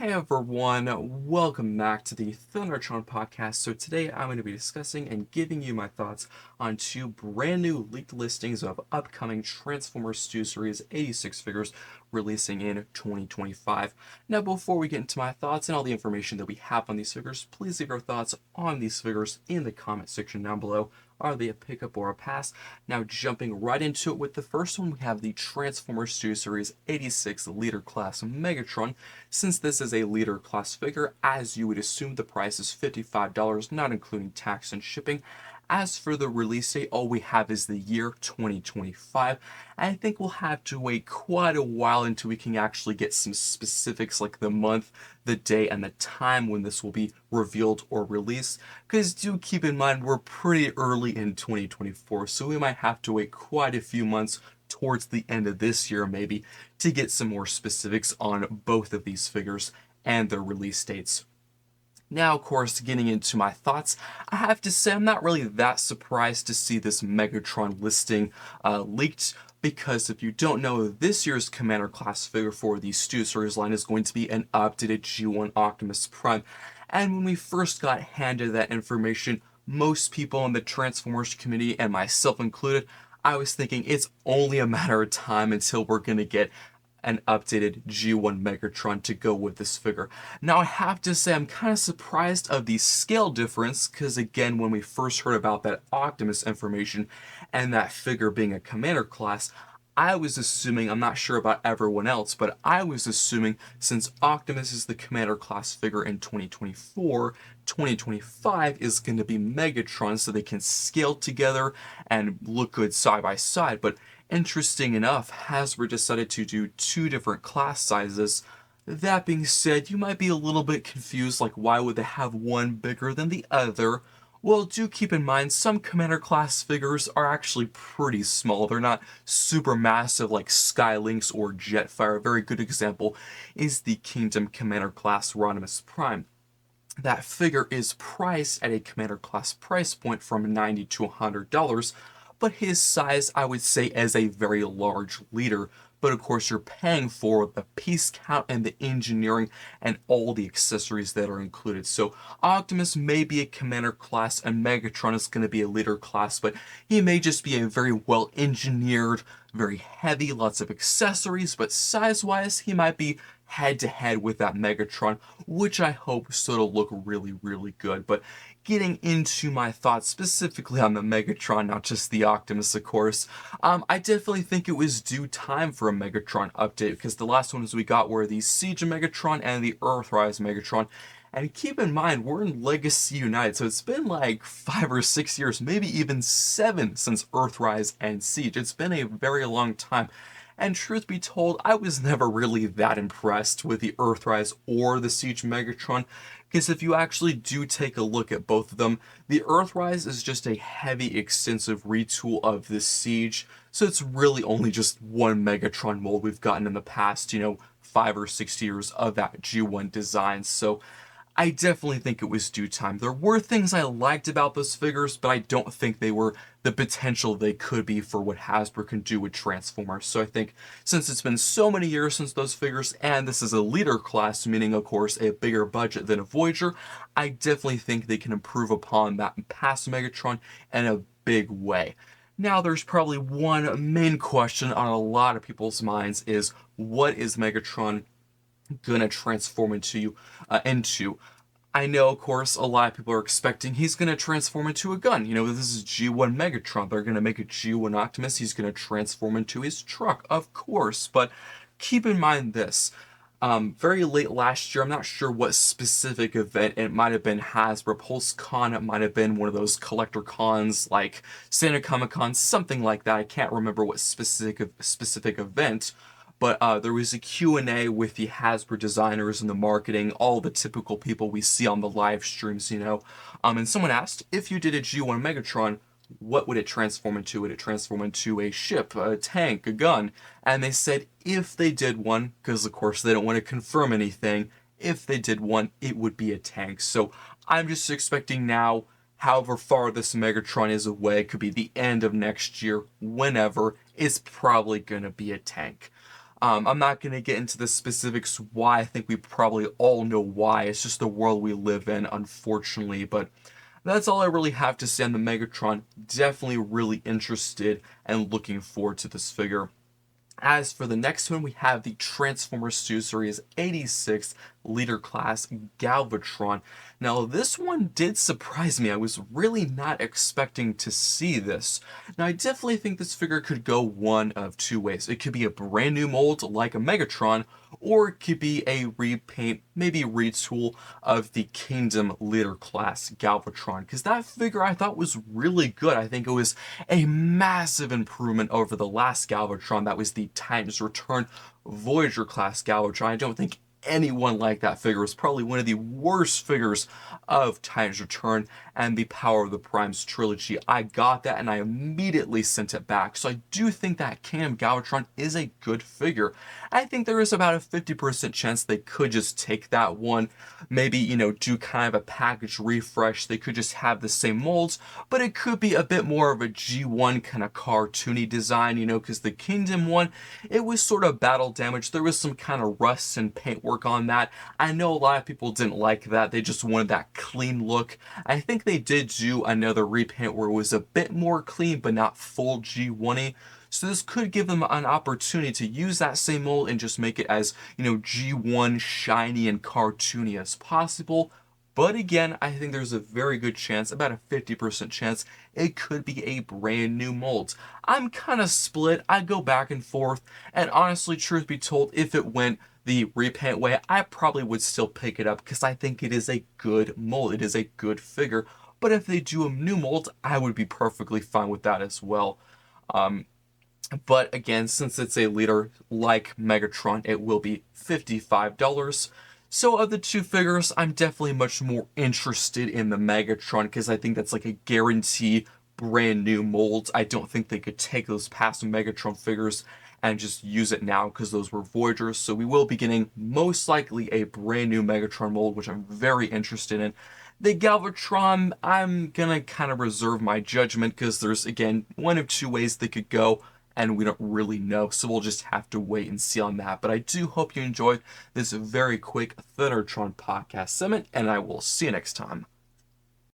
Hey everyone, welcome back to the Thundertron podcast. So today I'm going to be discussing and giving you my thoughts on two brand new leaked listings of upcoming Transformers 2 Series 86 figures releasing in 2025. Now before we get into my thoughts and all the information that we have on these figures, please leave your thoughts on these figures in the comment section down below. Are they a pickup or a pass? Now jumping right into it with the first one, we have the Transformers 2 Series 86 Leader Class Megatron. Since this is a Leader Class figure, as you would assume, the price is $55, not including tax and shipping. As for the release date, all we have is the year 2025. I think we'll have to wait quite a while until we can actually get some specifics like the month, the day, and the time when this will be revealed or released. Because do keep in mind, we're pretty early in 2024, so we might have to wait quite a few months towards the end of this year maybe to get some more specifics on both of these figures and their release dates. Now, of course, getting into my thoughts, I have to say I'm not really that surprised to see this Megatron listing leaked, because if you don't know, this year's Commander class figure for the Stu Series line is going to be an updated G1 Optimus Prime. And when we first got handed that information, most people in the Transformers community, and myself included, I was thinking it's only a matter of time until we're going to get an updated G1 Megatron to go with this figure. Now I have to say I'm kind of surprised of the scale difference, because again, when we first heard about that Optimus information and that figure being a Commander class, I was assuming, I'm not sure about everyone else, but I was assuming since Optimus is the Commander class figure in 2024, 2025 is going to be Megatron, so they can scale together and look good side by side. But interesting enough, Hasbro decided to do two different class sizes. That being said, you might be a little bit confused, like why would they have one bigger than the other? Well, do keep in mind, some Commander class figures are actually pretty small. They're not super massive like Skylynx or Jetfire. A very good example is the Kingdom Commander class Rodimus Prime. That figure is priced at a Commander class price point from $90 to $100, but his size, I would say, is a very large leader. But of course, you're paying for the piece count and the engineering and all the accessories that are included. So Optimus may be a Commander class and Megatron is going to be a Leader class, but he may just be a very well engineered, very heavy, lots of accessories, but size-wise, he might be head-to-head with that Megatron, which I hope sort of look really, really good. But getting into my thoughts specifically on the Megatron, not just the Optimus, of course, I definitely think it was due time for a Megatron update, because the last ones we got were the Siege Megatron and the Earthrise Megatron. And keep in mind, we're in Legacy United, so it's been like 5 or 6 years, maybe even 7 since Earthrise and Siege. It's been a very long time. And truth be told, I was never really that impressed with the Earthrise or the Siege Megatron, because if you actually do take a look at both of them, the Earthrise is just a heavy, extensive retool of the Siege, so it's really only just one Megatron mold we've gotten in the past, 5 or 6 years of that G1 design. So I definitely think it was due time. There were things I liked about those figures, but I don't think they were the potential they could be for what Hasbro can do with Transformers. So I think since it's been so many years since those figures, and this is a Leader class, meaning of course a bigger budget than a Voyager, I definitely think they can improve upon that past Megatron in a big way. Now there's probably one main question on a lot of people's minds is, what is Megatron gonna transform into? I know, of course, a lot of people are expecting he's gonna transform into a gun. This is G1 Megatron. They're gonna make a G1 Optimus. He's gonna transform into his truck, of course. But keep in mind this. Very late last year, I'm not sure what specific event, it might have been Hasbro Pulse Con, it might have been one of those collector cons like Santa Comic Con, something like that. I can't remember what specific event, but there was a Q&A with the Hasbro designers and the marketing, all the typical people we see on the live streams, and someone asked, if you did a G1 Megatron, what would it transform into? Would it transform into a ship, a tank, a gun? And they said if they did one, because of course they don't want to confirm anything, if they did one, it would be a tank. So I'm just expecting now, however far this Megatron is away, it could be the end of next year, whenever, it's probably going to be a tank. I'm not going to get into the specifics why. I think we probably all know why. It's just the world we live in, unfortunately. But that's all I really have to say on the Megatron. Definitely really interested and looking forward to this figure. As for the next one, we have the Transformers 2 Series 86 Leader Class Galvatron. Now, this one did surprise me. I was really not expecting to see this. Now, I definitely think this figure could go one of two ways. It could be a brand new mold like a Megatron, or it could be a repaint, maybe retool of the Kingdom Leader Class Galvatron, because that figure I thought was really good. I think it was a massive improvement over the last Galvatron. That was the Titan's Return Voyager class Galvatron. I don't think anyone like that figure. It was probably one of the worst figures of Titan's Return and the Power of the Primes trilogy. I got that and I immediately sent it back. So I do think that Kingdom Galvatron is a good figure. I think there is about a 50% chance they could just take that one, maybe, do kind of a package refresh. They could just have the same molds, but it could be a bit more of a G1 kind of cartoony design, because the Kingdom one, it was sort of battle damage. There was some kind of rust and paintwork on that. I know a lot of people didn't like that. They just wanted that clean look. I think they did do another repaint where it was a bit more clean, but not full G1-y. So this could give them an opportunity to use that same mold and just make it as, G1 shiny and cartoony as possible. But again, I think there's a very good chance, about a 50% chance, it could be a brand new mold. I'm kind of split. I go back and forth. And honestly, truth be told, if it went the repaint way, I probably would still pick it up because I think it is a good mold. It is a good figure. But if they do a new mold, I would be perfectly fine with that as well. But again, since it's a leader like Megatron, it will be $55. So of the two figures, I'm definitely much more interested in the Megatron because I think that's like a guarantee brand new mold. I don't think they could take those past Megatron figures and just use it now because those were Voyagers. So we will be getting most likely a brand new Megatron mold, which I'm very interested in. The Galvatron, I'm gonna kind of reserve my judgment because there's, again, one of two ways they could go and we don't really know, so we'll just have to wait and see on that. But I do hope you enjoyed this very quick Thundertron podcast segment, and I will see you next time.